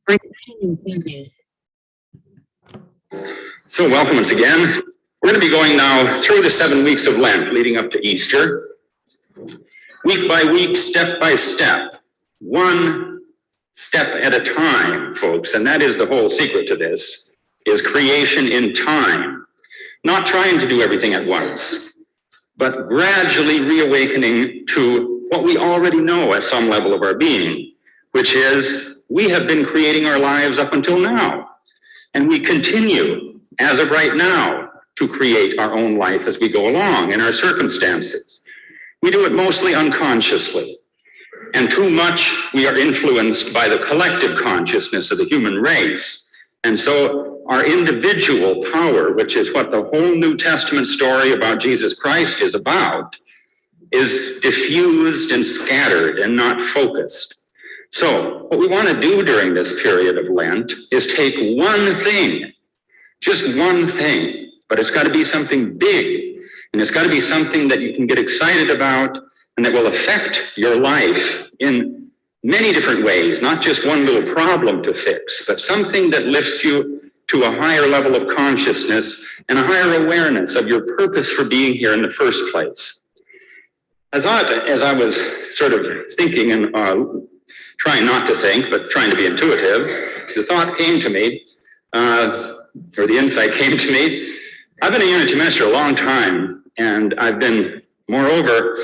So welcome once again. We're going to be going now through the 7 weeks of Lent leading up to Easter. Week by week, step by step, one step at a time, folks. And that is the whole secret to this, is creation in time. Not trying to do everything at once, but gradually reawakening to what we already know at some level of our being, which is we have been creating our lives up until now. And we continue, as of right now, to create our own life as we go along in our circumstances. We do it mostly unconsciously. And too much we are influenced by the collective consciousness of the human race. And so our individual power, which is what the whole New Testament story about Jesus Christ is about, is diffused and scattered and not focused. So what we want to do during this period of Lent is take one thing, just one thing, but it's got to be something big, and it's got to be something that you can get excited about and that will affect your life in many different ways, not just one little problem to fix, but something that lifts you to a higher level of consciousness and a higher awareness of your purpose for being here in the first place. I thought, as I was sort of thinking and trying not to think, but trying to be intuitive, the thought came to me, or the insight came to me. I've been a unity minister a long time, and I've been, moreover,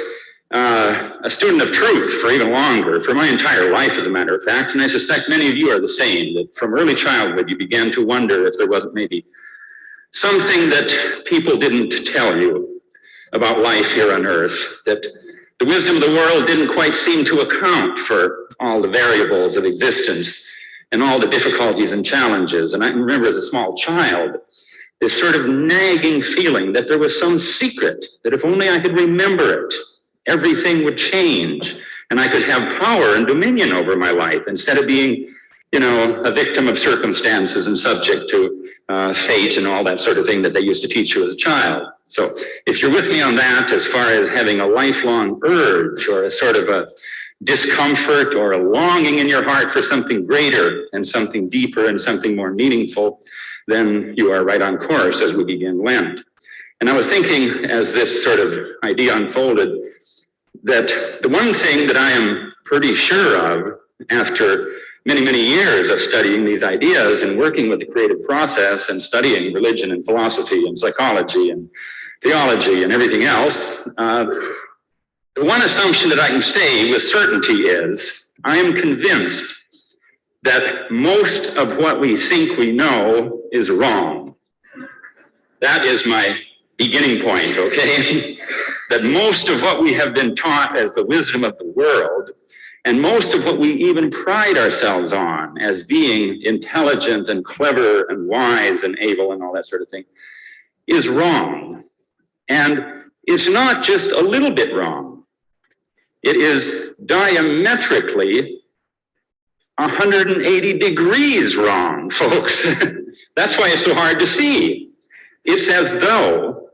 a student of truth for even longer, for my entire life, as a matter of fact, and I suspect many of you are the same, that from early childhood you began to wonder if there wasn't maybe something that people didn't tell you about life here on earth, that the wisdom of the world didn't quite seem to account for all the variables of existence and all the difficulties and challenges. And I can remember as a small child, this sort of nagging feeling that there was some secret, that if only I could remember it, everything would change and I could have power and dominion over my life instead of being, a victim of circumstances and subject to fate and all that sort of thing that they used to teach you as a child. So if you're with me on that, as far as having a lifelong urge or a sort of a discomfort or a longing in your heart for something greater and something deeper and something more meaningful, then you are right on course as we begin Lent. And I was thinking, as this sort of idea unfolded, that the one thing that I am pretty sure of after many, many years of studying these ideas and working with the creative process and studying religion and philosophy and psychology and theology and everything else, the one assumption that I can say with certainty is I am convinced that most of what we think we know is wrong. That is my beginning point, okay? That most of what we have been taught as the wisdom of the world, and most of what we even pride ourselves on as being intelligent and clever and wise and able and all that sort of thing, is wrong. And it's not just a little bit wrong. It is diametrically 180 degrees wrong, folks. That's why it's so hard to see. It's as though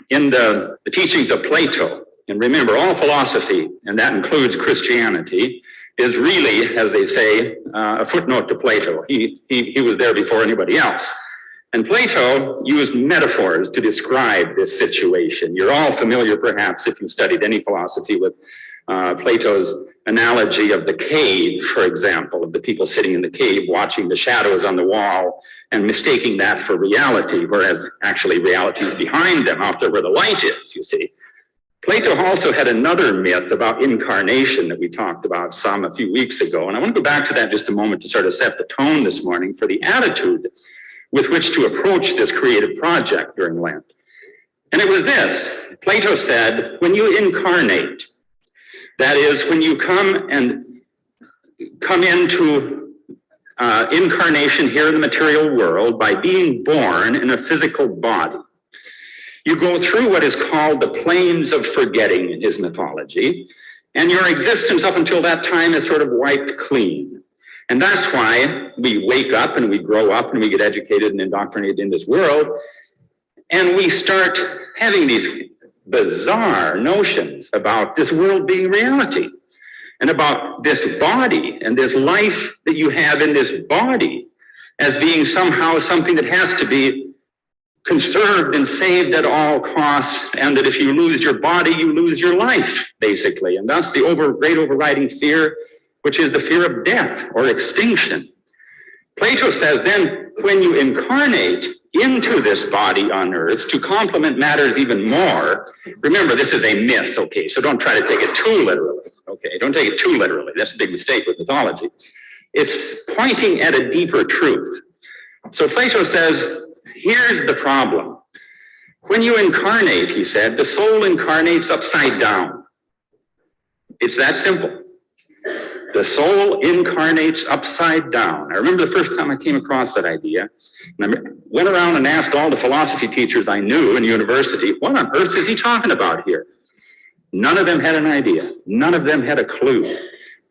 in the teachings of Plato, and remember, all philosophy, and that includes Christianity, is really, as they say, a footnote to Plato. He was there before anybody else. And Plato used metaphors to describe this situation. You're all familiar, perhaps, if you studied any philosophy, with Plato's analogy of the cave, for example, of the people sitting in the cave watching the shadows on the wall and mistaking that for reality, whereas actually reality is behind them, out there where the light is, you see. Plato also had another myth about incarnation that we talked about some a few weeks ago. And I want to go back to that just a moment to sort of set the tone this morning for the attitude with which to approach this creative project during Lent. And it was this: Plato said, when you incarnate, that is, when you come into incarnation here in the material world by being born in a physical body, you go through what is called the planes of forgetting in his mythology, and your existence up until that time is sort of wiped clean. And that's why we wake up and we grow up and we get educated and indoctrinated in this world, and we start having these bizarre notions about this world being reality. and about this body and this life that you have in this body as being somehow something that has to be conserved and saved at all costs, and that if you lose your body, you lose your life, basically. And that's the great overriding fear, which is the fear of death or extinction. Plato says then, when you incarnate into this body on earth to complement matters even more, remember, this is a myth, okay, so don't try to take it too literally, okay? Don't take it too literally. That's a big mistake with mythology. It's pointing at a deeper truth. So Plato says, here's the problem. When you incarnate, he said, the soul incarnates upside down. It's that simple. The soul incarnates upside down. I remember the first time I came across that idea, and I went around and asked all the philosophy teachers I knew in university, what on earth is he talking about here? None of them had an idea. None of them had a clue.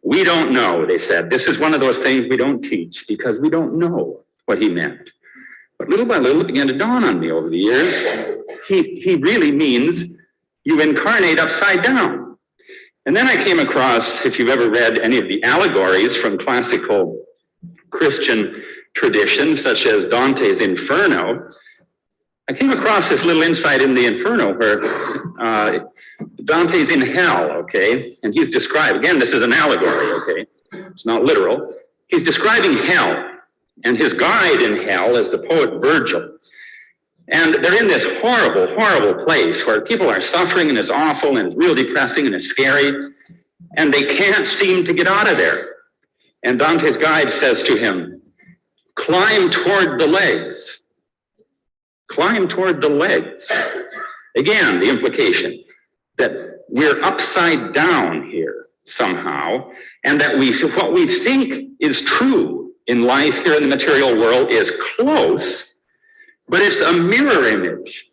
We don't know, they said. This is one of those things we don't teach because we don't know what he meant. But little by little, it began to dawn on me over the years. He really means you incarnate upside down. And then I came across, if you've ever read any of the allegories from classical Christian traditions, such as Dante's Inferno, I came across this little insight in the Inferno where Dante's in hell, okay? And he's described, again, this is an allegory, okay? It's not literal. He's describing hell. And his guide in hell is the poet Virgil. And they're in this horrible, horrible place where people are suffering and it's awful and it's real depressing and it's scary. And they can't seem to get out of there. And Dante's guide says to him, climb toward the legs. Climb toward the legs. Again, the implication that we're upside down here somehow, and that what we think is true in life here in the material world is close, but it's a mirror image.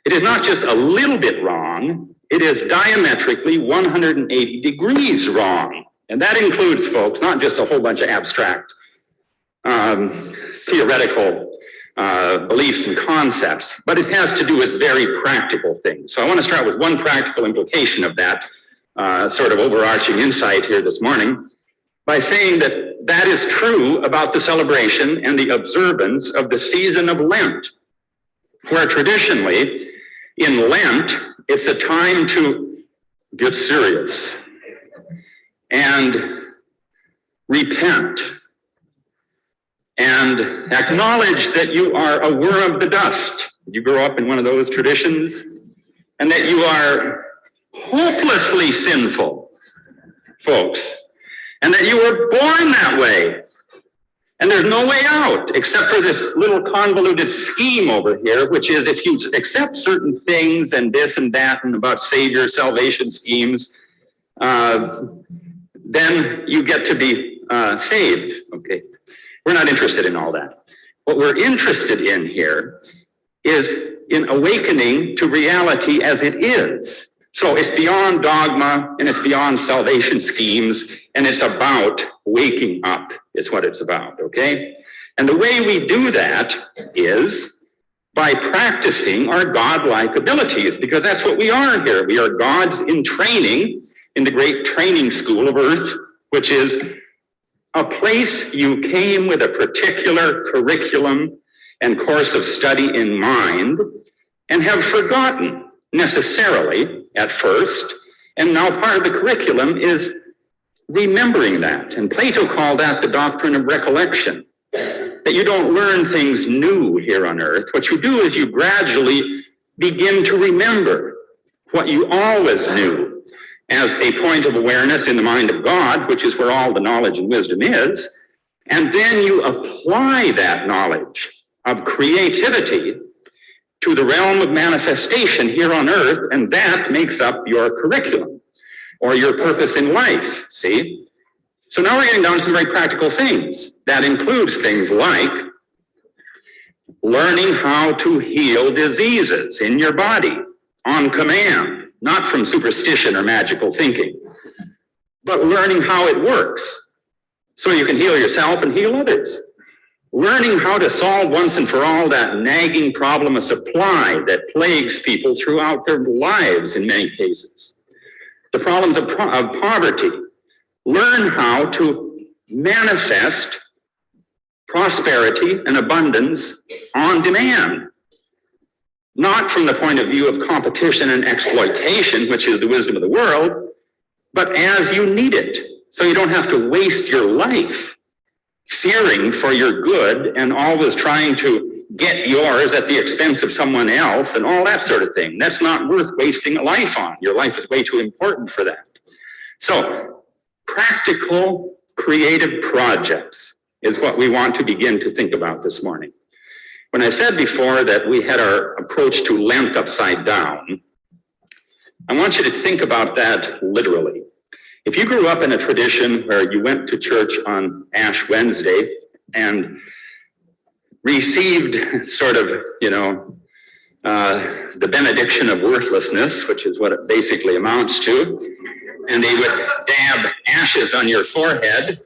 It is not just a little bit wrong, it is diametrically 180 degrees wrong. And that includes, folks, not just a whole bunch of abstract theoretical beliefs and concepts, but it has to do with very practical things. So I want to start with one practical implication of that sort of overarching insight here this morning by saying that that is true about the celebration and the observance of the season of Lent, where traditionally in Lent, it's a time to get serious and repent and acknowledge that you are a worm of the dust. Did you grow up in one of those traditions? And that you are hopelessly sinful, folks. And that you were born that way. And there's no way out except for this little convoluted scheme over here, which is if you accept certain things and this and that and about Savior salvation schemes, then you get to be saved. Okay. We're not interested in all that. What we're interested in here is in awakening to reality as it is. So it's beyond dogma and it's beyond salvation schemes, and it's about waking up is what it's about, okay? And the way we do that is by practicing our godlike abilities, because that's what we are here. We are gods in training in the great training school of earth, which is a place you came with a particular curriculum and course of study in mind and have forgotten necessarily at first, and now part of the curriculum is remembering that. And Plato called that the doctrine of recollection, that you don't learn things new here on earth. What you do is you gradually begin to remember what you always knew as a point of awareness in the mind of God, which is where all the knowledge and wisdom is, and then you apply that knowledge of creativity to the realm of manifestation here on earth, and that makes up your curriculum or your purpose in life, see? So now we're getting down to some very practical things. That includes things like learning how to heal diseases in your body on command, not from superstition or magical thinking, but learning how it works so you can heal yourself and heal others. Learning how to solve once and for all that nagging problem of supply that plagues people throughout their lives in many cases. The problems of poverty, learn how to manifest prosperity and abundance on demand. Not from the point of view of competition and exploitation, which is the wisdom of the world, but as you need it. So you don't have to waste your life fearing for your good and always trying to get yours at the expense of someone else and all that sort of thing. That's not worth wasting a life on. Your life is way too important for that. So practical, creative projects is what we want to begin to think about this morning. When I said before that we had our approach to Lent upside down, I want you to think about that literally. If you grew up in a tradition where you went to church on Ash Wednesday and received sort of, the benediction of worthlessness, which is what it basically amounts to, and they would dab ashes on your forehead,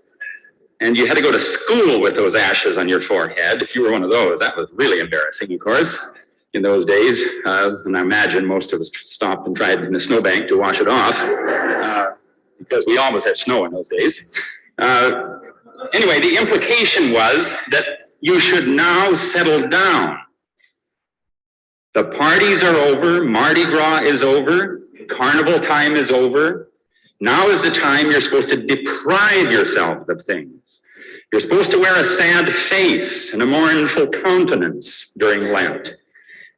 and you had to go to school with those ashes on your forehead. If you were one of those, that was really embarrassing, of course, in those days. And I imagine most of us stopped and tried in the snowbank to wash it off, because we always had snow in those days. Anyway, the implication was that you should now settle down. The parties are over, Mardi Gras is over, carnival time is over. Now is the time you're supposed to deprive yourself of things. You're supposed to wear a sad face and a mournful countenance during Lent.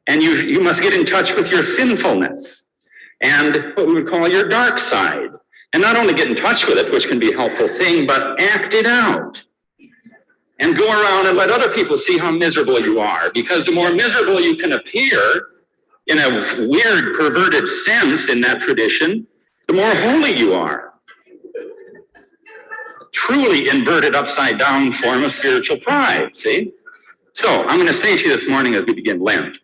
And you must get in touch with your sinfulness and what we would call your dark side. And not only get in touch with it, which can be a helpful thing, but act it out. And go around and let other people see how miserable you are. Because the more miserable you can appear, in a weird, perverted sense in that tradition, the more holy you are. Truly inverted, upside down form of spiritual pride, see? So I'm going to say to you this morning as we begin Lent,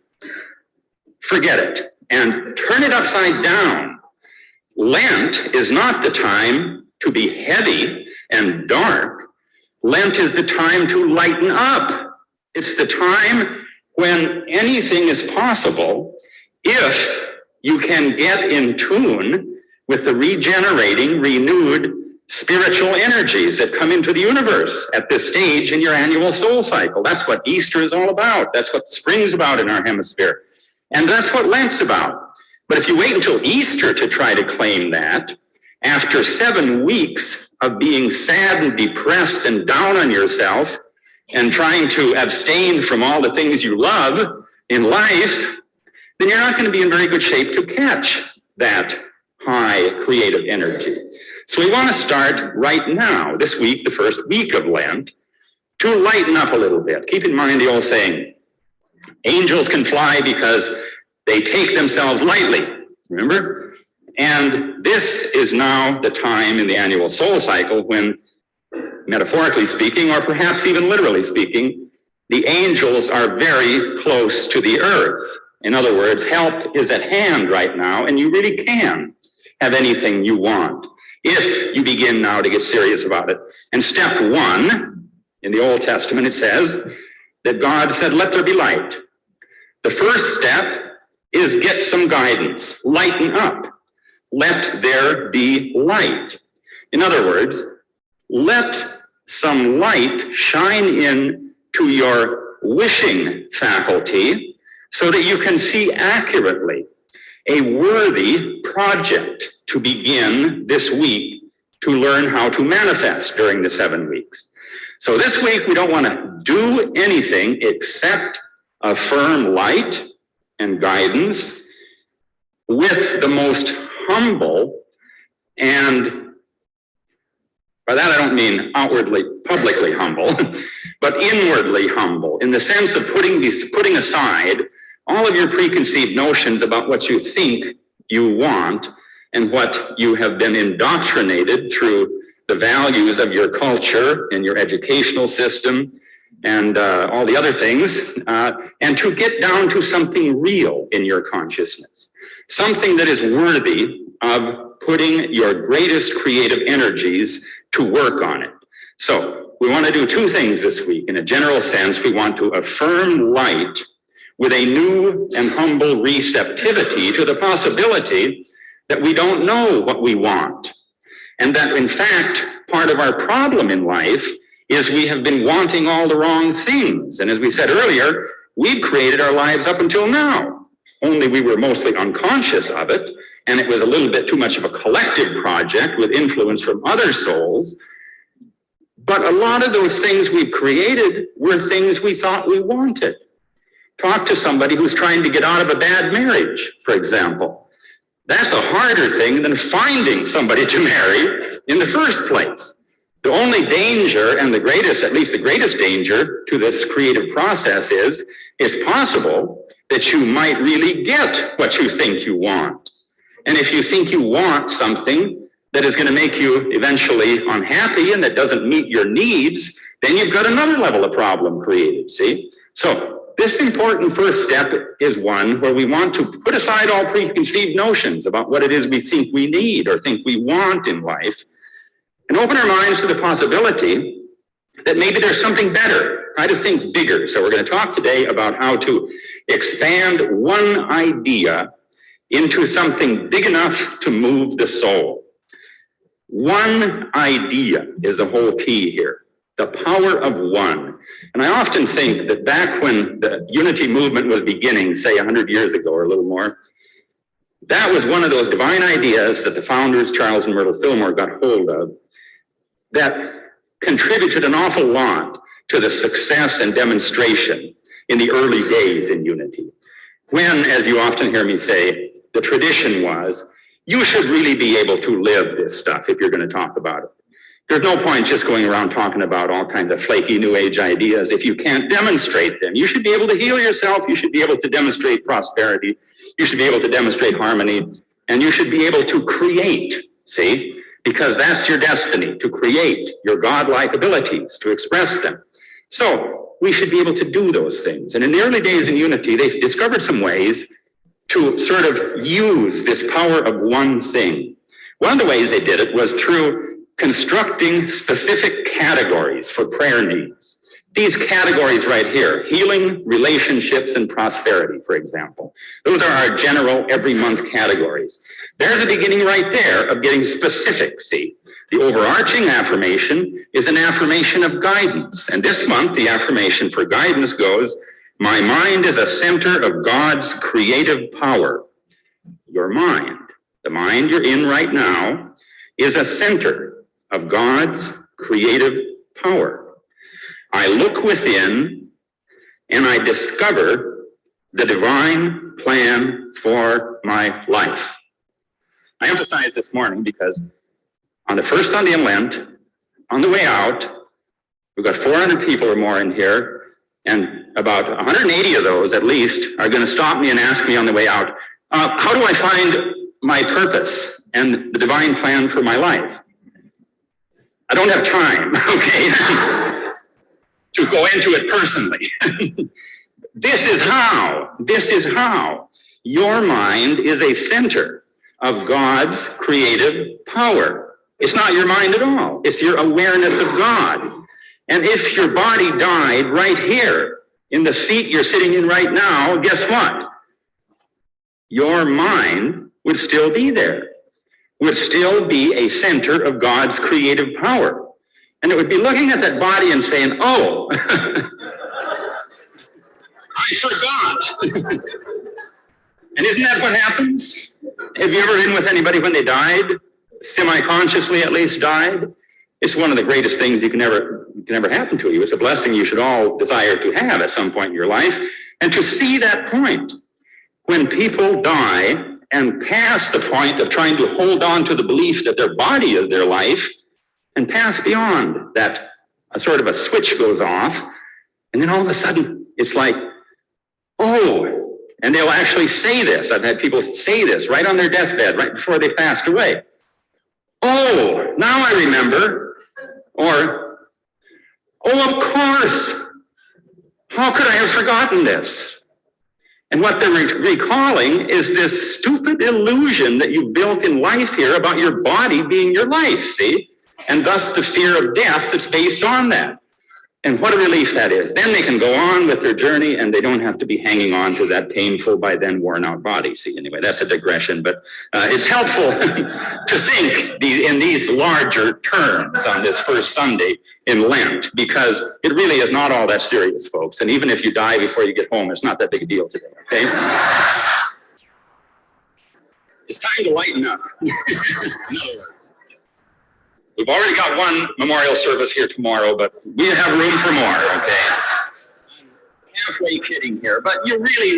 forget it and turn it upside down. Lent is not the time to be heavy and dark. Lent is the time to lighten up. It's the time when anything is possible if you can get in tune with the regenerating, renewed spiritual energies that come into the universe at this stage in your annual soul cycle. That's what Easter is all about. That's what spring is about in our hemisphere. And that's what Lent's about. But if you wait until Easter to try to claim that, after 7 weeks of being sad and depressed and down on yourself and trying to abstain from all the things you love in life, then you're not going to be in very good shape to catch that high creative energy. So we want to start right now, this week, the first week of Lent, to lighten up a little bit. Keep in mind the old saying, angels can fly because they take themselves lightly, remember? And this is now the time in the annual soul cycle when, metaphorically speaking, or perhaps even literally speaking, the angels are very close to the earth. In other words, help is at hand right now, and you really can have anything you want if you begin now to get serious about it. And step 1, in the Old Testament, it says that God said, let there be light. The first step is get some guidance, lighten up. Let there be light. In other words, let some light shine in to your wishing faculty so that you can see accurately a worthy project to begin this week to learn how to manifest during the 7 weeks. So this week, we don't want to do anything except affirm light and guidance with the most humble, and by that I don't mean outwardly, publicly humble, but inwardly humble, in the sense of putting aside all of your preconceived notions about what you think you want and what you have been indoctrinated through the values of your culture and your educational system and all the other things, and to get down to something real in your consciousness, something that is worthy of putting your greatest creative energies to work on it. So we want to do 2 things this week. In a general sense, we want to affirm light with a new and humble receptivity to the possibility that we don't know what we want. And that, in fact, part of our problem in life is we have been wanting all the wrong things. And as we said earlier, we've created our lives up until now. Only we were mostly unconscious of it, and it was a little bit too much of a collective project with influence from other souls. But a lot of those things we've created were things we thought we wanted. Talk to somebody who's trying to get out of a bad marriage, for example. That's a harder thing than finding somebody to marry in the first place. The only danger, and the greatest, at least the greatest danger to this creative process is, it's possible that you might really get what you think you want. And if you think you want something that is going to make you eventually unhappy and that doesn't meet your needs, then you've got another level of problem created, see? So this important first step is one where we want to put aside all preconceived notions about what it is we think we need or think we want in life, and open our minds to the possibility that maybe there's something better. Try to think bigger. So we're going to talk today about how to expand one idea into something big enough to move the soul. One idea is the whole key here. The power of one. And I often think that back when the unity movement was beginning, say 100 years ago or a little more, that was one of those divine ideas that the founders, Charles and Myrtle Fillmore, got hold of, that contributed an awful lot to the success and demonstration in the early days in unity. When, as you often hear me say, the tradition was, you should really be able to live this stuff if you're going to talk about it. There's no point just going around talking about all kinds of flaky New Age ideas if you can't demonstrate them. You should be able to heal yourself. You should be able to demonstrate prosperity. You should be able to demonstrate harmony. And you should be able to create, see? Because that's your destiny, to create your godlike abilities, to express them. So we should be able to do those things. And in the early days in unity, they discovered some ways to sort of use this power of one thing. One of the ways they did it was through constructing specific categories for prayer needs. These categories right here, healing, relationships, and prosperity, for example. Those are our general every month categories. There's a beginning right there of getting specific, see. The overarching affirmation is an affirmation of guidance. And this month, the affirmation for guidance goes, my mind is a center of God's creative power. Your mind, the mind you're in right now, is a center of God's creative power. I look within and I discover the divine plan for my life. I emphasize this morning because on the first Sunday in Lent, on the way out, we've got 400 people or more in here, and about 180 of those at least are going to stop me and ask me on the way out, how do I find my purpose and the divine plan for my life? I don't have time, okay, to go into it personally. This is how your mind is a center of God's creative power. It's not your mind at all. It's your awareness of God. And if your body died right here in the seat you're sitting in right now, guess what? Your mind would still be there, would still be a center of God's creative power. And it would be looking at that body and saying, oh, I forgot. And isn't that what happens? Have you ever been with anybody when they died? Semi-consciously at least died? It's one of the greatest things that can ever happen to you. It's a blessing you should all desire to have at some point in your life. And to see that point, when people die and pass the point of trying to hold on to the belief that their body is their life, and pass beyond that, a sort of a switch goes off, and then all of a sudden it's like, oh, and they'll actually say this. I've had people say this right on their deathbed, right before they passed away. Oh, now I remember. Or, oh, of course. How could I have forgotten this? And what they're recalling is this stupid illusion that you built in life here about your body being your life, see? And thus the fear of death that's based on that. And what a relief that is. Then they can go on with their journey and they don't have to be hanging on to that painful, by then worn out body. See, anyway, that's a digression, but it's helpful to think in these larger terms on this first Sunday in Lent, because it really is not all that serious, folks. And even if you die before you get home, it's not that big a deal today, okay? It's time to lighten up. In other words, we've already got one memorial service here tomorrow, but we have room for more, okay? I'm halfway kidding here, but you really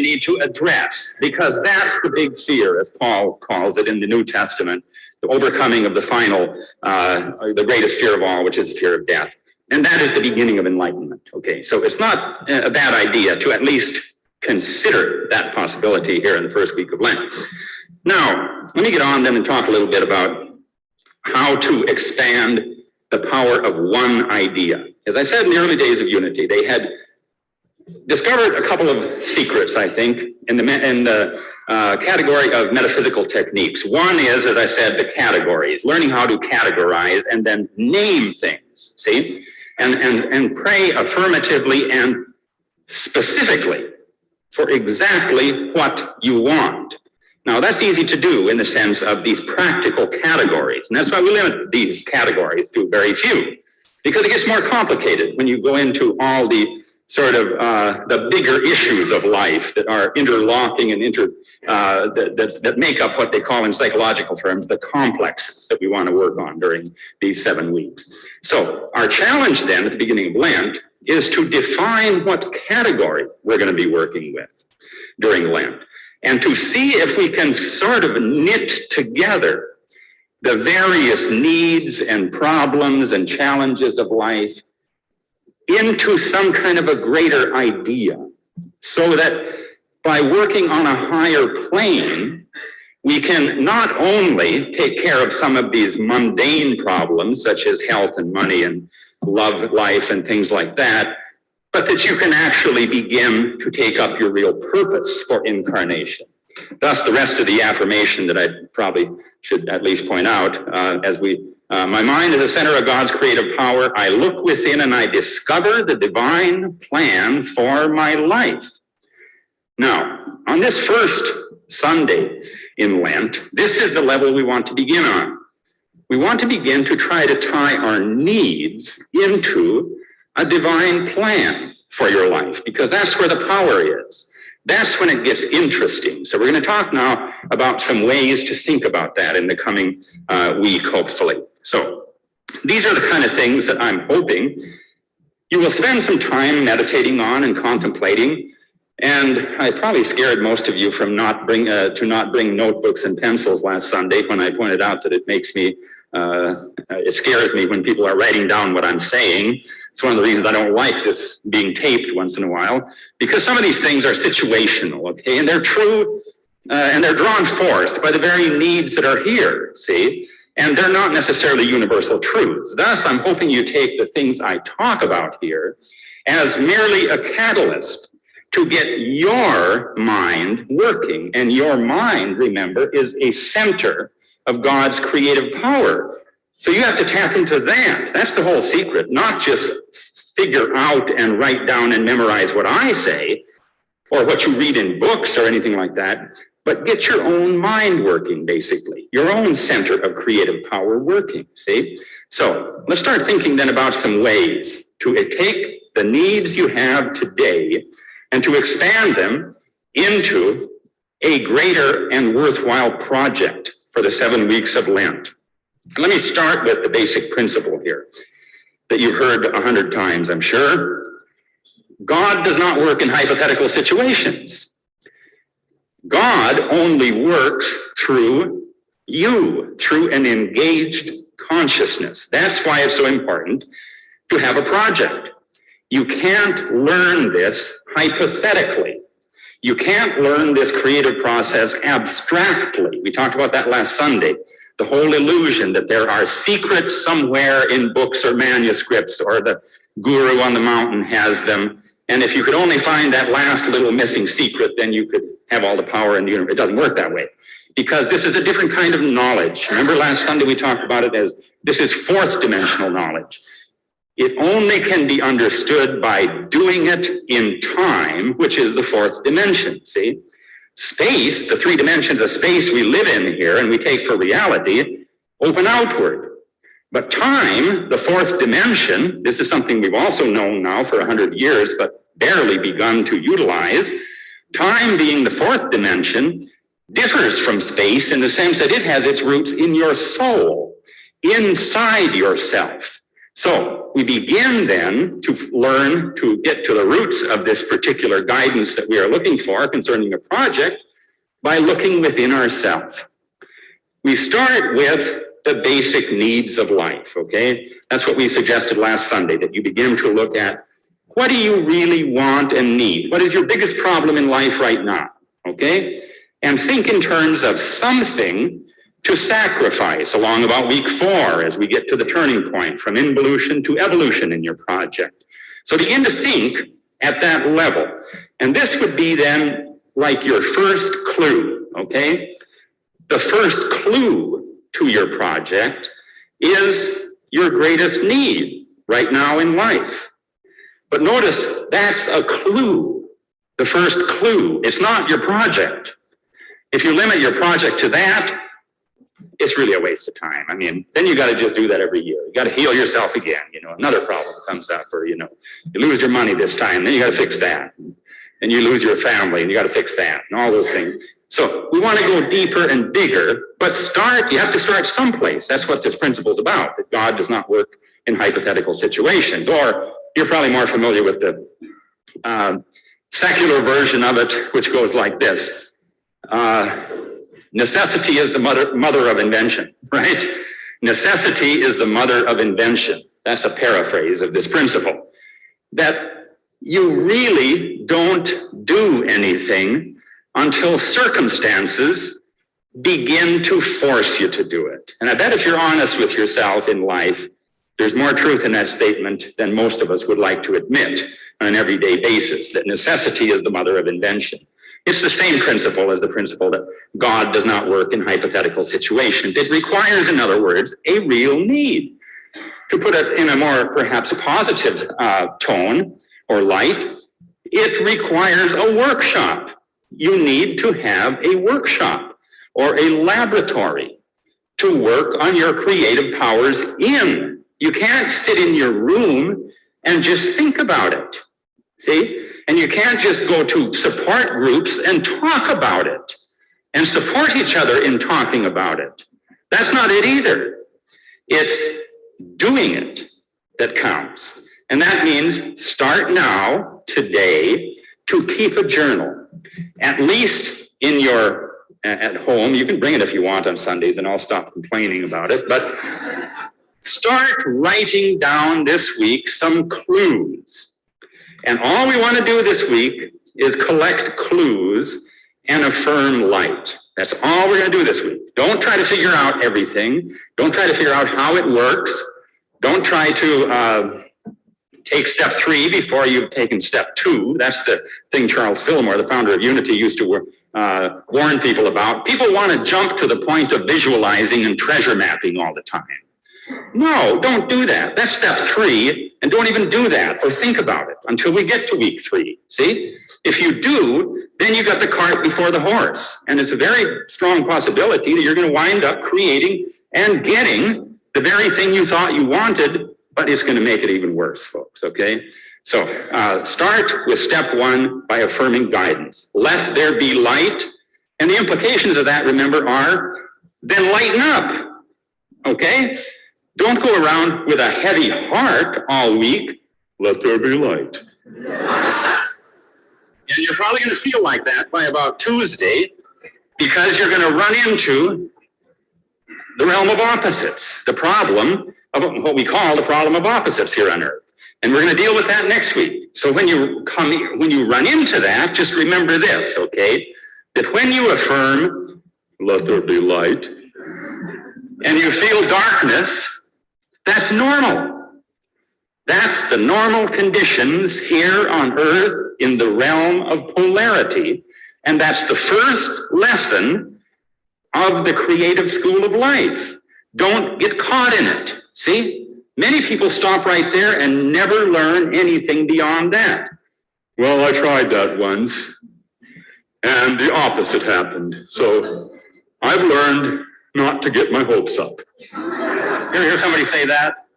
need to address, because that's the big fear, as Paul calls it in the New Testament, the overcoming of the final, the greatest fear of all, which is the fear of death. And that is the beginning of enlightenment, okay? So it's not a bad idea to at least consider that possibility here in the first week of Lent. Now, let me get on then and talk a little bit about how to expand the power of one idea. As I said in the early days of unity, they had discovered a couple of secrets, I think, in the category of metaphysical techniques. One is, as I said, the categories, learning how to categorize and then name things, see? And pray affirmatively and specifically for exactly what you want. Now, that's easy to do in the sense of these practical categories. And that's why we limit these categories to very few, because it gets more complicated when you go into all the sort of the bigger issues of life that are interlocking and that make up what they call in psychological terms the complexes that we want to work on during these 7 weeks. So our challenge then at the beginning of Lent is to define what category we're going to be working with during Lent, and to see if we can sort of knit together the various needs and problems and challenges of life into some kind of a greater idea, so that by working on a higher plane, we can not only take care of some of these mundane problems, such as health and money and love life and things like that, but that you can actually begin to take up your real purpose for incarnation. Thus, the rest of the affirmation that I probably should at least point out, my mind is the center of God's creative power. I look within and I discover the divine plan for my life. Now, on this first Sunday in Lent, this is the level we want to begin on. We want to begin to try to tie our needs into a divine plan for your life, because that's where the power is. That's when it gets interesting. So we're going to talk now about some ways to think about that in the coming week, hopefully. So these are the kind of things that I'm hoping you will spend some time meditating on and contemplating. And I probably scared most of you from not bring notebooks and pencils last Sunday when I pointed out that it scares me when people are writing down what I'm saying. It's one of the reasons I don't like this being taped once in a while, because some of these things are situational, okay? And they're true, and they're drawn forth by the very needs that are here, see? And they're not necessarily universal truths. Thus, I'm hoping you take the things I talk about here as merely a catalyst to get your mind working. And your mind, remember, is a center of God's creative power. So you have to tap into that. That's the whole secret, not just figure out and write down and memorize what I say or what you read in books or anything like that, but get your own mind working, basically, your own center of creative power working, see? So let's start thinking then about some ways to take the needs you have today and to expand them into a greater and worthwhile project for the 7 weeks of Lent. Let me start with the basic principle here that you've heard 100 times, I'm sure. God does not work in hypothetical situations. God only works through you, through an engaged consciousness. That's why it's so important to have a project. You can't learn this hypothetically. You can't learn this creative process abstractly. We talked about that last Sunday. The whole illusion that there are secrets somewhere in books or manuscripts, or the guru on the mountain has them. And if you could only find that last little missing secret, then you could have all the power in the universe. It doesn't work that way, because this is a different kind of knowledge. Remember last Sunday we talked about it as this is fourth dimensional knowledge. It only can be understood by doing it in time, which is the fourth dimension, see? Space, the three dimensions of space we live in here and we take for reality, open outward. But time, the fourth dimension, this is something we've also known now for 100 years, but barely begun to utilize. Time, being the fourth dimension, differs from space in the sense that it has its roots in your soul, inside yourself. So we begin then to learn to get to the roots of this particular guidance that we are looking for concerning a project by looking within ourselves. We start with the basic needs of life, okay? That's what we suggested last Sunday, that you begin to look at what do you really want and need? What is your biggest problem in life right now, okay? And think in terms of something to sacrifice along about week 4 as we get to the turning point from involution to evolution in your project. So begin to think at that level. And this would be then like your first clue, okay? The first clue to your project is your greatest need right now in life. But notice that's a clue, the first clue. It's not your project. If you limit your project to that, it's really a waste of time. I mean, then you got to just do that every year. You got to heal yourself again. Another problem comes up, or, you lose your money this time, then you got to fix that. And you lose your family, and you got to fix that, and all those things. So we want to go deeper and bigger, but you have to start someplace. That's what this principle is about, that God does not work in hypothetical situations. Or you're probably more familiar with the secular version of it, which goes like this. Necessity is the mother of invention, right? Necessity is the mother of invention. That's a paraphrase of this principle. That you really don't do anything until circumstances begin to force you to do it. And I bet if you're honest with yourself in life, there's more truth in that statement than most of us would like to admit on an everyday basis, that necessity is the mother of invention. It's the same principle as the principle that God does not work in hypothetical situations. It requires, in other words, a real need. To put it in a more perhaps positive tone or light, it requires a workshop. You need to have a workshop or a laboratory to work on your creative powers in. You can't sit in your room and just think about it. See? And you can't just go to support groups and talk about it and support each other in talking about it. That's not it either. It's doing it that counts. And that means start now, today, to keep a journal. At least in your, at home, you can bring it if you want on Sundays and I'll stop complaining about it, but start writing down this week some clues. And all we want to do this week is collect clues and affirm light. That's all we're going to do this week. Don't try to figure out everything. Don't try to figure out how it works. Don't try to take step 3 before you've taken step 2. That's the thing Charles Fillmore, the founder of Unity, used to warn people about. People want to jump to the point of visualizing and treasure mapping all the time. No, don't do that. That's step 3, and don't even do that or think about it until we get to week 3. See? If you do, then you got the cart before the horse, and it's a very strong possibility that you're going to wind up creating and getting the very thing you thought you wanted, but it's going to make it even worse, folks, okay? So start with step 1 by affirming guidance. Let there be light, and the implications of that, remember, are then lighten up, okay? Don't go around with a heavy heart all week. Let there be light. And you're probably going to feel like that by about Tuesday, because you're going to run into the realm of opposites, the problem of what we call the problem of opposites here on Earth. And we're going to deal with that next week. So when you run into that, just remember this, okay? That when you affirm, let there be light, and you feel darkness, that's normal. That's the normal conditions here on Earth in the realm of polarity. And that's the first lesson of the creative school of life. Don't get caught in it. See? Many people stop right there and never learn anything beyond that. Well, I tried that once, and the opposite happened. So I've learned not to get my hopes up. You ever hear somebody say that?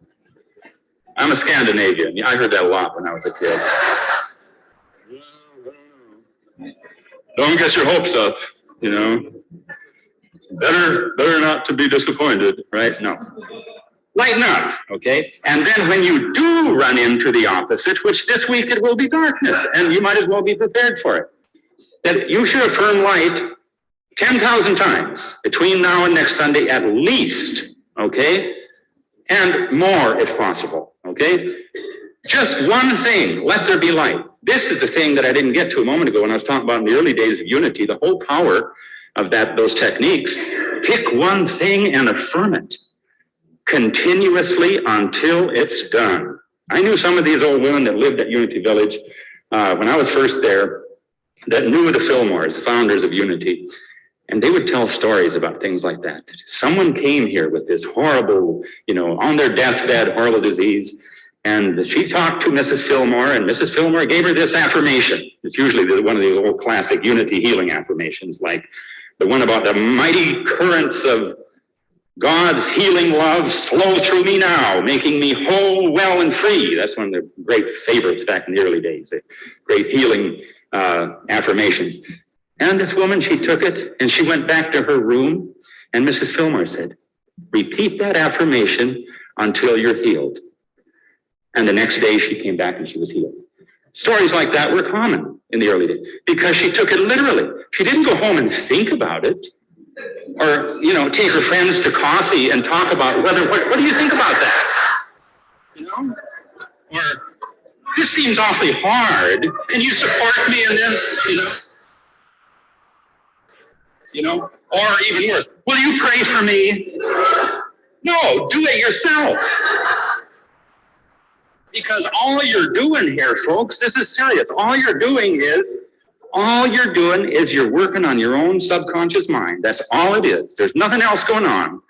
I'm a Scandinavian. I heard that a lot when I was a kid. Don't get your hopes up, you know. Better not to be disappointed, right? No. Lighten up, okay? And then when you do run into the opposite, which this week it will be darkness, and you might as well be prepared for it, that you should affirm light 10,000 times between now and next Sunday at least, okay? And more if possible, okay? Just one thing, let there be light. This is the thing that I didn't get to a moment ago when I was talking about in the early days of unity, the whole power of those techniques. Pick one thing and affirm it continuously until it's done. I knew some of these old women that lived at Unity Village when I was first there that knew the Fillmores, the founders of Unity, and they would tell stories about things like that. Someone came here with this horrible, on their deathbed, horrible disease, and she talked to Mrs. Fillmore, and Mrs. Fillmore gave her this affirmation. It's usually one of the old classic Unity healing affirmations, like the one about the mighty currents of God's healing love flow through me now, making me whole, well, and free. That's one of the great favorites back in the early days, the great healing affirmations. And this woman, she took it and she went back to her room, and Mrs. Fillmore said, repeat that affirmation until you're healed. And the next day she came back and she was healed. Stories like that were common in the early days because she took it literally. She didn't go home and think about it or, take her friends to coffee and talk about what do you think about that? Or this seems awfully hard. Can you support me in this? Or even worse, will you pray for me? No, do it yourself. Because all you're doing here, folks, this is serious. All you're doing is you're working on your own subconscious mind. That's all it is. There's nothing else going on.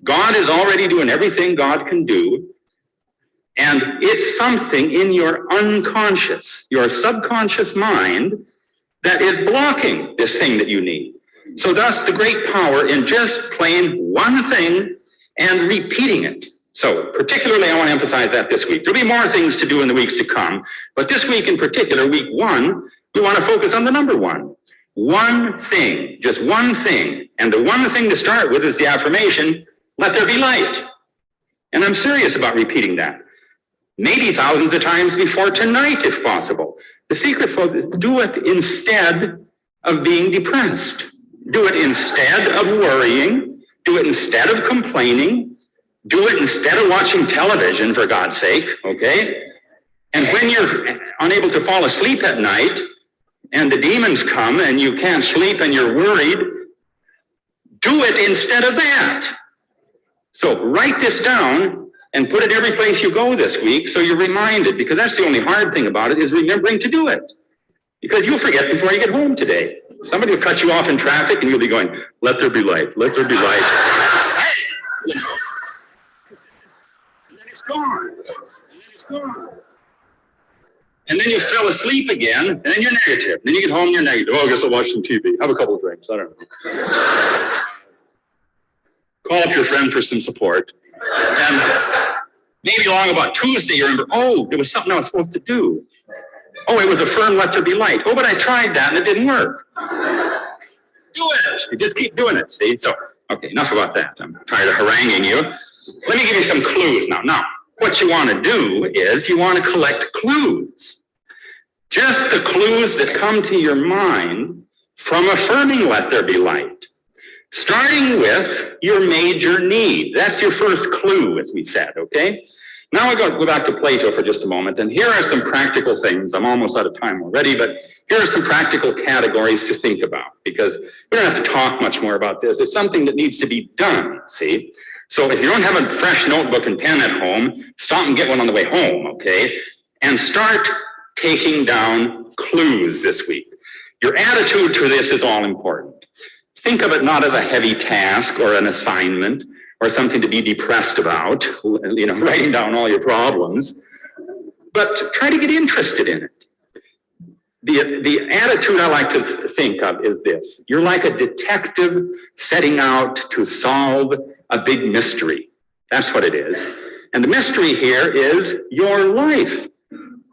God is already doing everything God can do. And it's something in your unconscious, your subconscious mind that is blocking this thing that you need. So thus the great power in just plain one thing and repeating it. So particularly, I want to emphasize that this week. There'll be more things to do in the weeks to come, but this week in particular, week 1, we want to focus on the number 1. One thing, just one thing. And the one thing to start with is the affirmation, let there be light. And I'm serious about repeating that. Maybe thousands of times before tonight, if possible. The secret, folks, do it instead of being depressed. Do it instead of worrying. Do it instead of complaining. Do it instead of watching television, for God's sake, okay? And when you're unable to fall asleep at night and the demons come and you can't sleep and you're worried, do it instead of that. So write this down and put it every place you go this week so you're reminded, because that's the only hard thing about it is remembering to do it. Because you'll forget before you get home today. Somebody will cut you off in traffic and you'll be going, let there be light, let there be light. Gone. It's gone. And then you fell asleep again, and then you're negative. Then you get home, you're negative. Oh, I guess I'll watch some TV. Have a couple of drinks. I don't know. Call up your friend for some support. And maybe along about Tuesday, you remember, there was something I was supposed to do. It was affirm, let there be light. But I tried that, and it didn't work. Do it. You just keep doing it, see? So, okay, enough about that. I'm tired of haranguing you. Let me give you some clues now. Now, what you want to do is you want to collect clues. Just the clues that come to your mind from affirming let there be light. Starting with your major need. That's your first clue, as we said, okay? Now we'll go back to Plato for just a moment, and here are some practical things. I'm almost out of time already, but here are some practical categories to think about, because we don't have to talk much more about this. It's something that needs to be done, see? So if you don't have a fresh notebook and pen at home, stop and get one on the way home, okay? And start taking down clues this week. Your attitude to this is all important. Think of it not as a heavy task or an assignment or something to be depressed about, writing down all your problems, but try to get interested in it. The attitude I like to think of is this: you're like a detective setting out to solve a big mystery. That's what it is. And the mystery here is your life.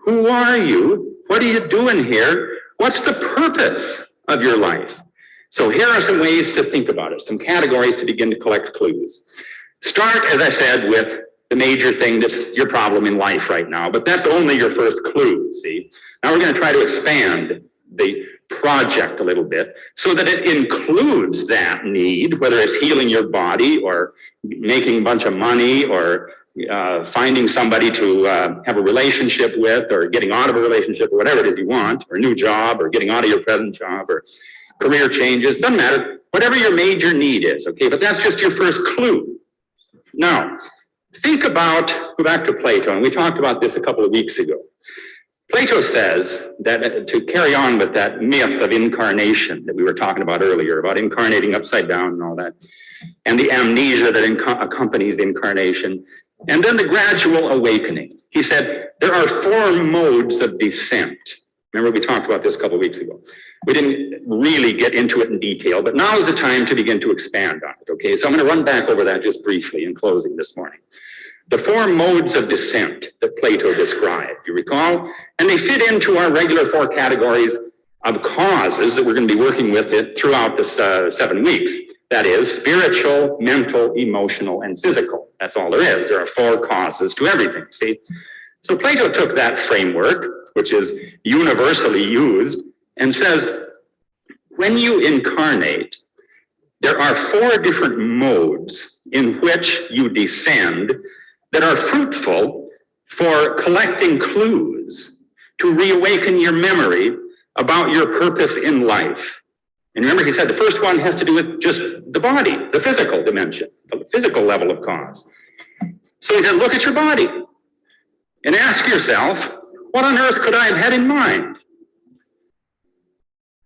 Who are you? What are you doing here? What's the purpose of your life? So here are some ways to think about it, some categories to begin to collect clues. Start, as I said, with the major thing that's your problem in life right now, but that's only your first clue, see? Now we're going to try to expand the project a little bit so that it includes that need, whether it's healing your body or making a bunch of money or finding somebody to have a relationship with, or getting out of a relationship, or whatever it is you want, or a new job, or getting out of your present job, or career changes, doesn't matter, whatever your major need is, okay? But that's just your first clue. Now, think about, go back to Plato, and we talked about this a couple of weeks ago. Plato says that to carry on with that myth of incarnation that we were talking about earlier, about incarnating upside down and all that, and the amnesia that accompanies incarnation, and then the gradual awakening. He said there are 4 modes of descent. Remember, we talked about this a couple of weeks ago. We didn't really get into it in detail, but now is the time to begin to expand on it, okay? So I'm going to run back over that just briefly in closing this morning. The 4 modes of descent that Plato described, you recall? And they fit into our regular 4 categories of causes that we're going to be working with it throughout this 7 weeks. That is spiritual, mental, emotional, and physical. That's all there is. There are 4 causes to everything, see? So Plato took that framework, which is universally used, and says, when you incarnate, there are 4 different modes in which you descend that are fruitful for collecting clues to reawaken your memory about your purpose in life. And remember, he said the first one has to do with just the body, the physical dimension, the physical level of cause. So he said, look at your body and ask yourself, what on earth could I have had in mind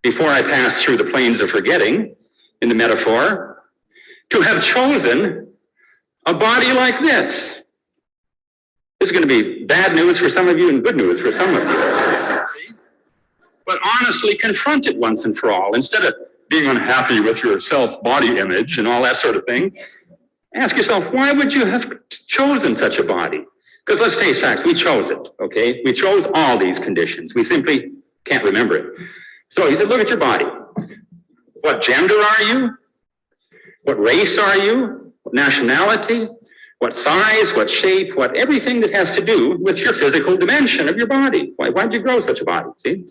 before I passed through the plains of forgetting, in the metaphor, to have chosen a body like this? This is going to be bad news for some of you and good news for some of you. But honestly, confront it once and for all. Instead of being unhappy with your self-body image and all that sort of thing, ask yourself, why would you have chosen such a body? Because let's face facts, we chose it, okay? We chose all these conditions. We simply can't remember it. So he said, look at your body. What gender are you? What race are you? What nationality? What size, what shape, what everything that has to do with your physical dimension of your body. Why'd you grow such a body, see?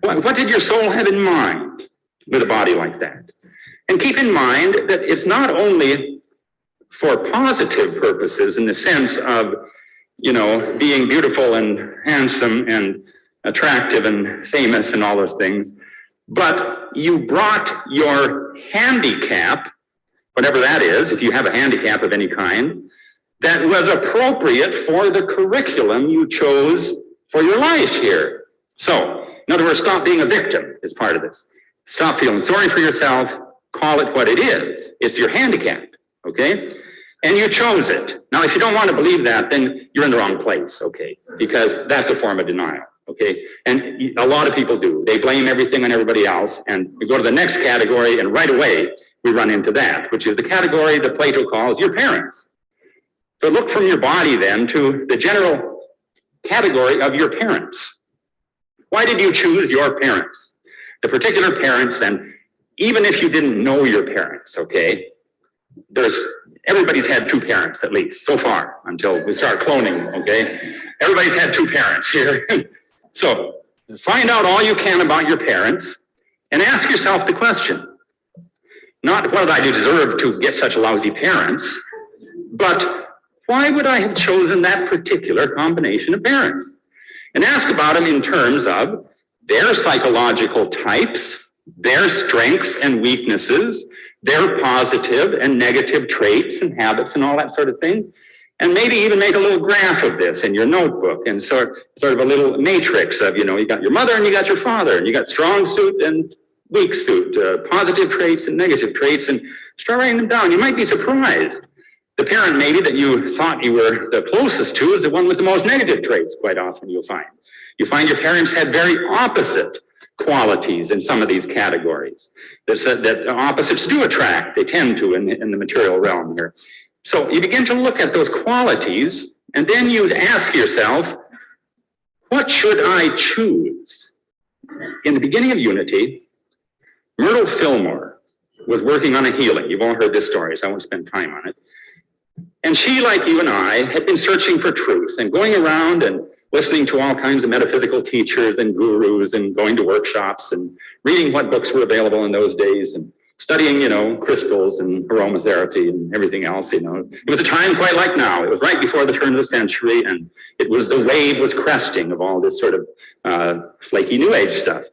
What did your soul have in mind with a body like that? And keep in mind that it's not only for positive purposes in the sense of, being beautiful and handsome and attractive and famous and all those things, but you brought your handicap, whatever that is, if you have a handicap of any kind, that was appropriate for the curriculum you chose for your life here. So, in other words, stop being a victim is part of this. Stop feeling sorry for yourself. Call it what it is. It's your handicap, okay? And you chose it. Now, if you don't want to believe that, then you're in the wrong place, okay? Because that's a form of denial, okay? And a lot of people do. They blame everything on everybody else, and we go to the next category, and right away, we run into that, which is the category that Plato calls your parents. So look from your body then to the general category of your parents. Why did you choose your parents? The particular parents, and even if you didn't know your parents, okay, everybody's had 2 parents at least so far until we start cloning, okay? Everybody's had 2 parents here. So find out all you can about your parents and ask yourself the question, not what did I deserve to get such lousy parents, but why would I have chosen that particular combination of parents? And ask about them in terms of their psychological types, their strengths and weaknesses, their positive and negative traits and habits and all that sort of thing. And maybe even make a little graph of this in your notebook and sort of a little matrix of, you got your mother and you got your father, and you got strong suit and weak suit, positive traits and negative traits, and start writing them down. You might be surprised The parent maybe that you thought you were the closest to is the one with the most negative traits, quite often you'll find. You find your parents had very opposite qualities in some of these categories. That opposites do attract, they tend to in the material realm here. So you begin to look at those qualities, and then you ask yourself, what should I choose? In the beginning of Unity, Myrtle Fillmore was working on a healing. You've all heard this story, so I won't spend time on it. And she, like you and I, had been searching for truth and going around and listening to all kinds of metaphysical teachers and gurus and going to workshops and reading what books were available in those days and studying, crystals and aromatherapy and everything else, It was a time quite like now. It was right before the turn of the century, and the wave was cresting of all this sort of flaky New Age stuff.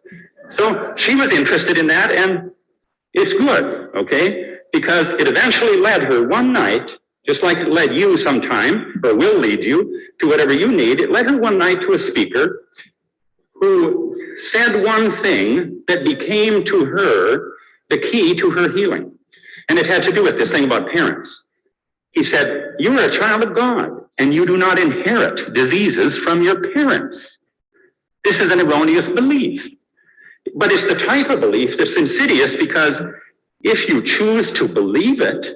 So she was interested in that, and it's good, okay? Because it eventually led her one night, just like it led you sometime, or will lead you to whatever you need. It led her one night to a speaker who said one thing that became to her the key to her healing. And it had to do with this thing about parents. He said, you are a child of God, and you do not inherit diseases from your parents. This is an erroneous belief. But it's the type of belief that's insidious, because if you choose to believe it,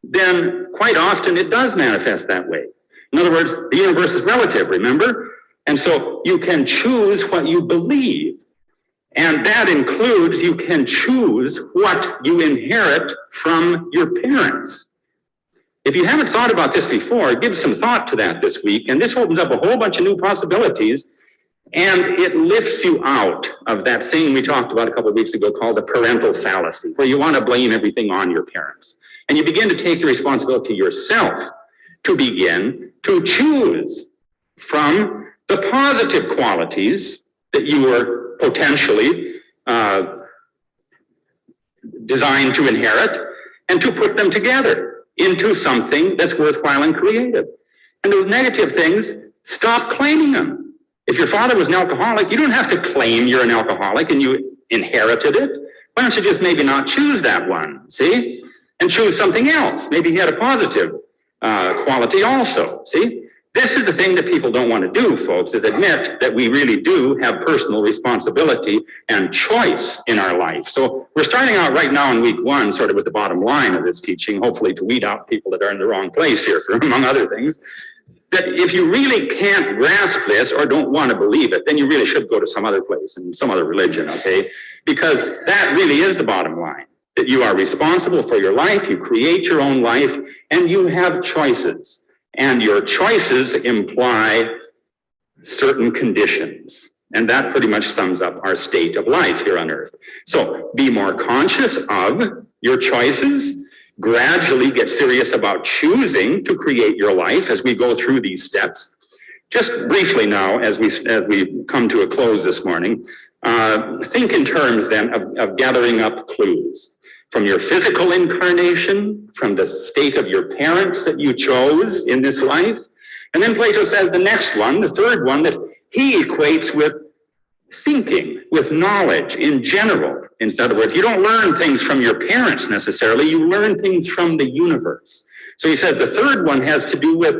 then quite often it does manifest that way. In other words, the universe is relative, remember? And so you can choose what you believe. And that includes you can choose what you inherit from your parents. If you haven't thought about this before, give some thought to that this week. And this opens up a whole bunch of new possibilities. And it lifts you out of that thing we talked about a couple of weeks ago called the parental fallacy, where you want to blame everything on your parents. And you begin to take the responsibility yourself to begin to choose from the positive qualities that you were potentially designed to inherit, and to put them together into something that's worthwhile and creative. And those negative things, stop claiming them. If your father was an alcoholic, you don't have to claim you're an alcoholic and you inherited it. Why don't you just maybe not choose that one, see? And choose something else. Maybe he had a positive quality also, see? This is the thing that people don't want to do, folks, is admit that we really do have personal responsibility and choice in our life. So we're starting out right now in week one, sort of with the bottom line of this teaching, hopefully to weed out people that are in the wrong place here, for among other things. That if you really can't grasp this or don't want to believe it, then you really should go to some other place and some other religion, okay? Because that really is the bottom line. That you are responsible for your life, you create your own life, and you have choices. And your choices imply certain conditions. And that pretty much sums up our state of life here on earth. So be more conscious of your choices. Gradually get serious about choosing to create your life as we go through these steps. Just briefly now, as we come to a close this morning, think in terms then of gathering up clues. From your physical incarnation, from the state of your parents that you chose in this life. And then Plato says the next one, the third one, that he equates with thinking, with knowledge in general. In other words, you don't learn things from your parents necessarily, you learn things from the universe. So he says the third one has to do with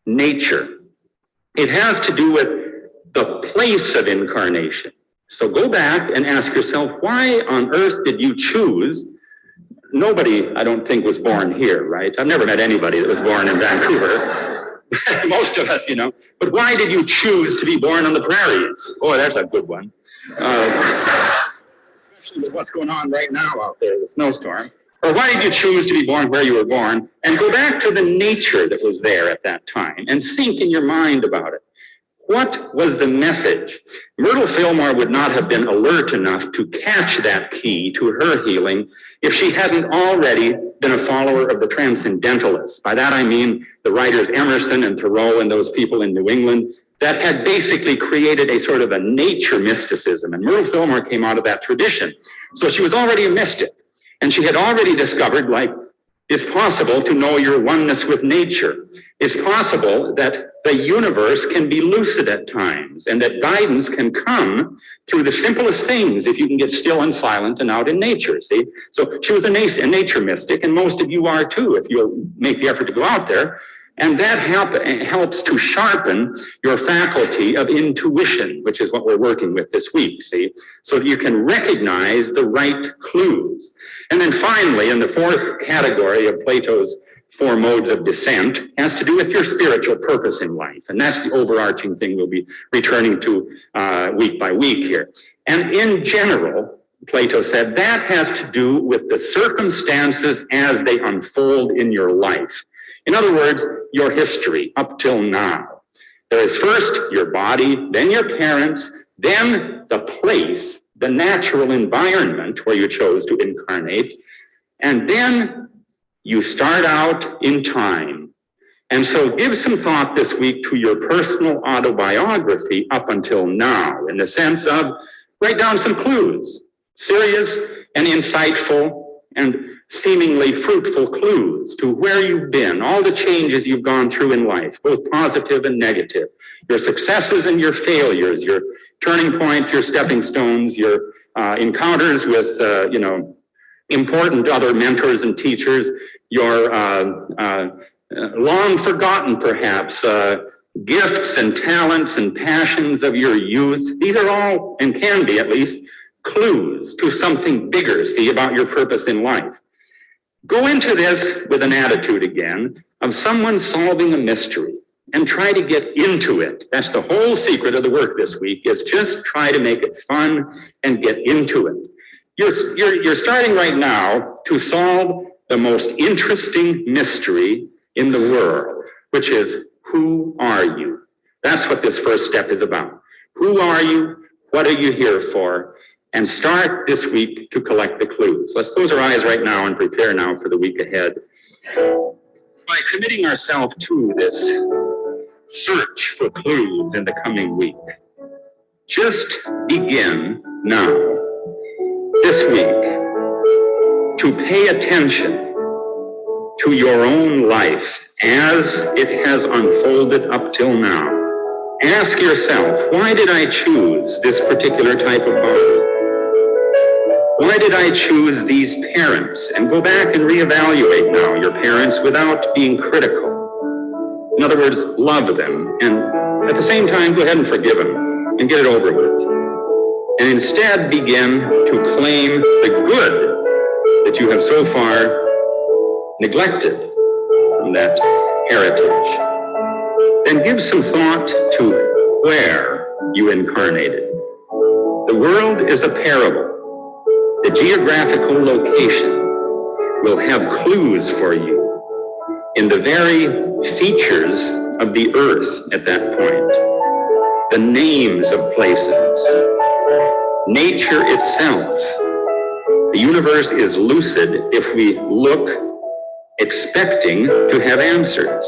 nature. It has to do with the place of incarnation. So go back and ask yourself, why on earth did you choose? Nobody, I don't think, was born here, right? I've never met anybody that was born in Vancouver. Most of us, But why did you choose to be born on the prairies? Boy, that's a good one. Especially with what's going on right now out there, the snowstorm. Or why did you choose to be born where you were born? And go back to the nature that was there at that time and think in your mind about it. What was the message? Myrtle Fillmore would not have been alert enough to catch that key to her healing if she hadn't already been a follower of the Transcendentalists. By that I mean the writers Emerson and Thoreau and those people in New England that had basically created a sort of a nature mysticism. And Myrtle Fillmore came out of that tradition. So she was already a mystic. And she had already discovered, like It's possible to know your oneness with nature. It's possible that the universe can be lucid at times and that guidance can come through the simplest things if you can get still and silent and out in nature, see? So she was a nature mystic, and most of you are too if you'll make the effort to go out there. And that helps to sharpen your faculty of intuition, which is what we're working with this week, see? So that you can recognize the right clues. And then finally, in the fourth category of Plato's four modes of descent, has to do with your spiritual purpose in life. And that's the overarching thing we'll be returning to week by week here. And in general, Plato said, that has to do with the circumstances as they unfold in your life. In other words, your history up till now. There is first your body, then your parents, then the place, the natural environment where you chose to incarnate, and then you start out in time. And so give some thought this week to your personal autobiography up until now, in the sense of write down some clues, serious and insightful and seemingly fruitful clues to where you've been, all the changes you've gone through in life, both positive and negative, your successes and your failures, your turning points, your stepping stones, your encounters with, important other mentors and teachers, your long forgotten, perhaps, gifts and talents and passions of your youth. These are all, and can be at least, clues to something bigger, see, about your purpose in life. Go into this with an attitude again of someone solving a mystery and try to get into it. That's the whole secret of the work this week, is just try to make it fun and get into it. You're starting right now to solve the most interesting mystery in the world, which is, who are you? That's what this first step is about. Who are you? What are you here for? And start this week to collect the clues. Let's close our eyes right now and prepare now for the week ahead. By committing ourselves to this search for clues in the coming week, just begin now, this week, to pay attention to your own life as it has unfolded up till now. Ask yourself, why did I choose this particular type of body? Why did I choose these parents? And go back and reevaluate now your parents without being critical. In other words, love them, and at the same time, go ahead and forgive them and get it over with. And instead begin to claim the good that you have so far neglected from that heritage. Then give some thought to where you incarnated. The world is a parable. The geographical location will have clues for you in the very features of the earth at that point. The names of places, nature itself. The universe is lucid if we look expecting to have answers.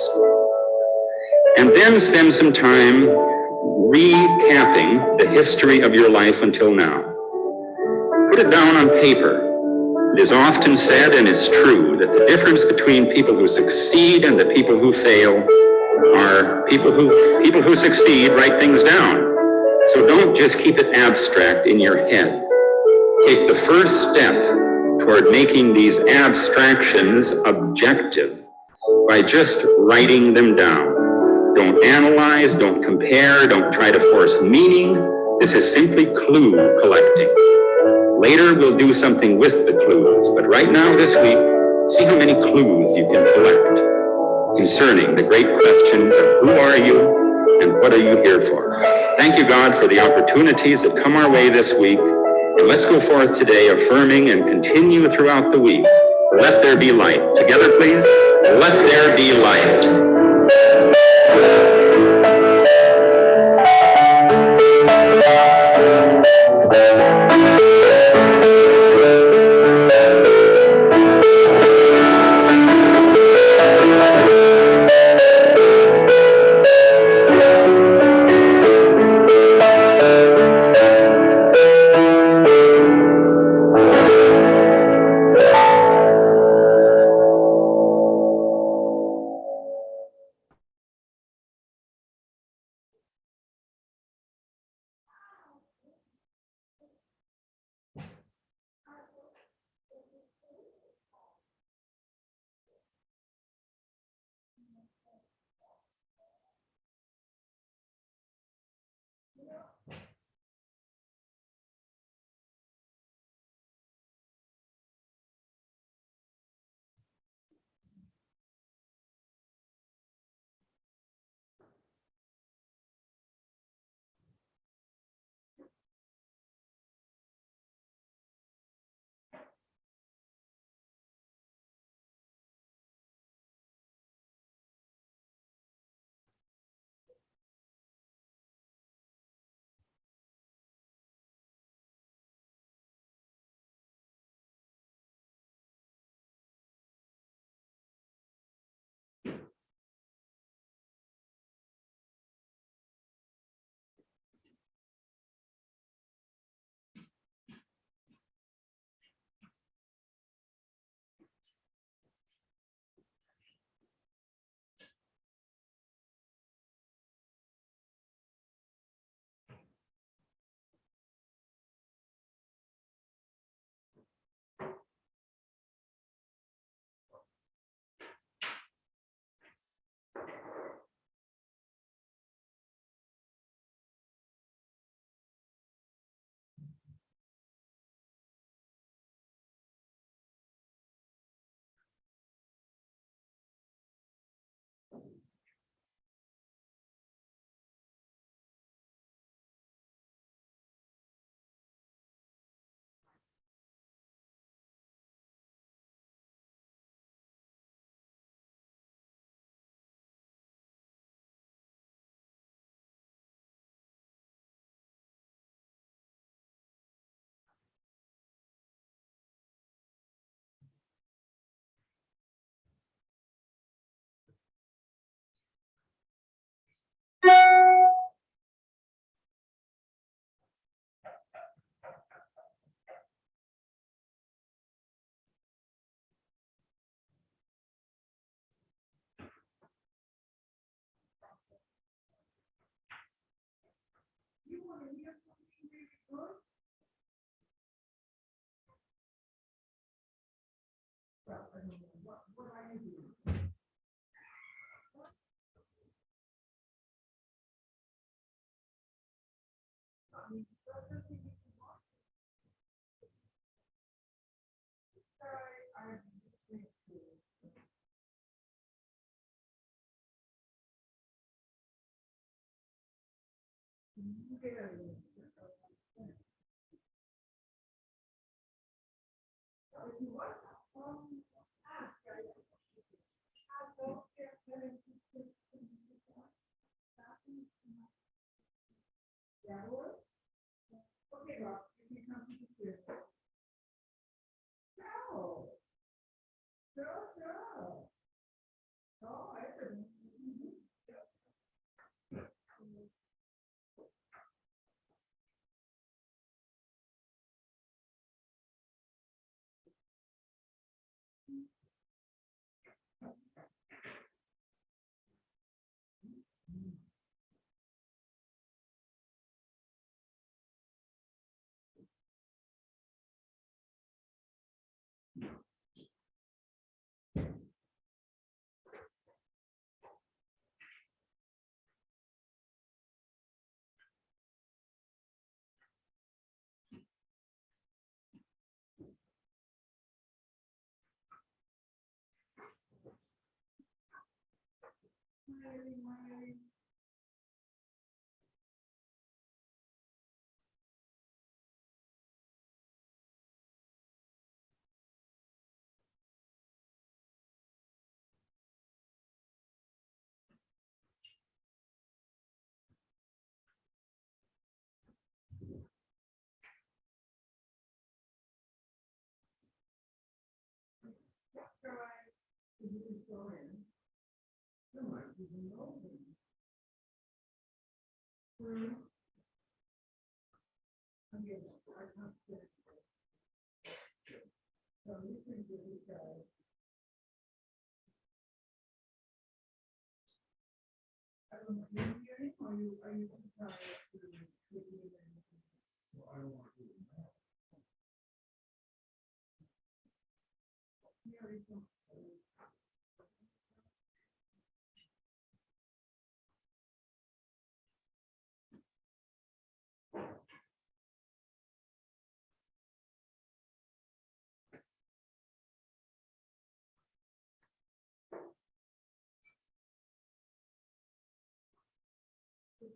And then spend some time recapping the history of your life until now. Put it down on paper. It is often said, and it's true, that the difference between people who succeed and the people who fail are people who succeed write things down. So don't just keep it abstract in your head. Take the first step toward making these abstractions objective by just writing them down. Don't analyze, don't compare, don't try to force meaning. This is simply clue collecting. Later, we'll do something with the clues, but right now, this week, see how many clues you can collect concerning the great questions of who are you and what are you here for. Thank you, God, for the opportunities that come our way this week, and let's go forth today affirming and continue throughout the week. Let there be light. Together, please. Let there be light.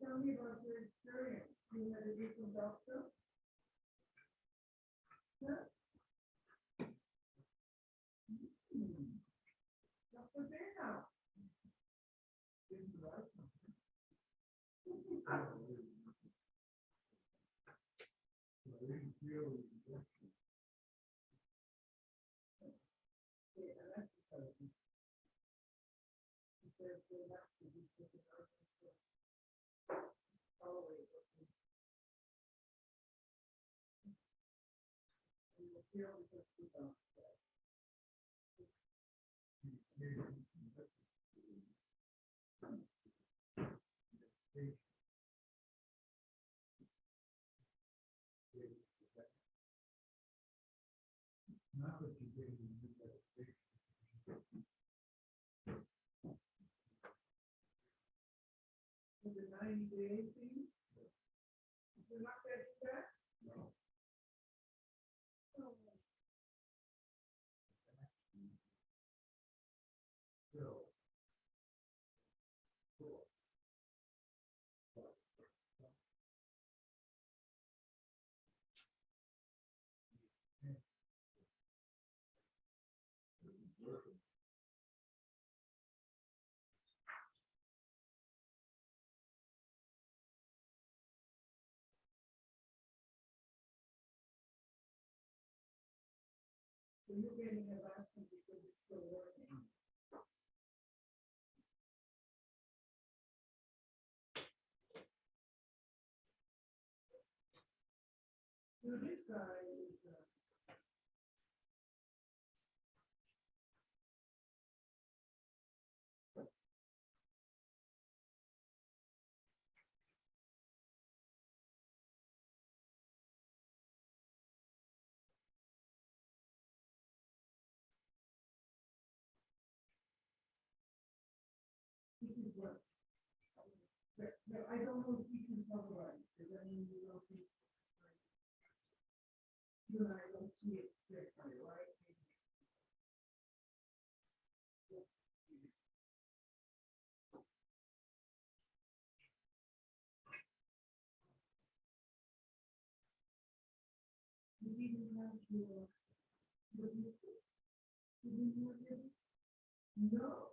Tell me about your experience. You had a different doctor? Huh? Dr. Dana. The 90-day thing? You're not getting that? No. So you're getting a vaccine because it's still working. So this guy is So I don't know if we can talk about it, because I mean, you don't think. You and I don't see it differently, right? You didn't have your. No.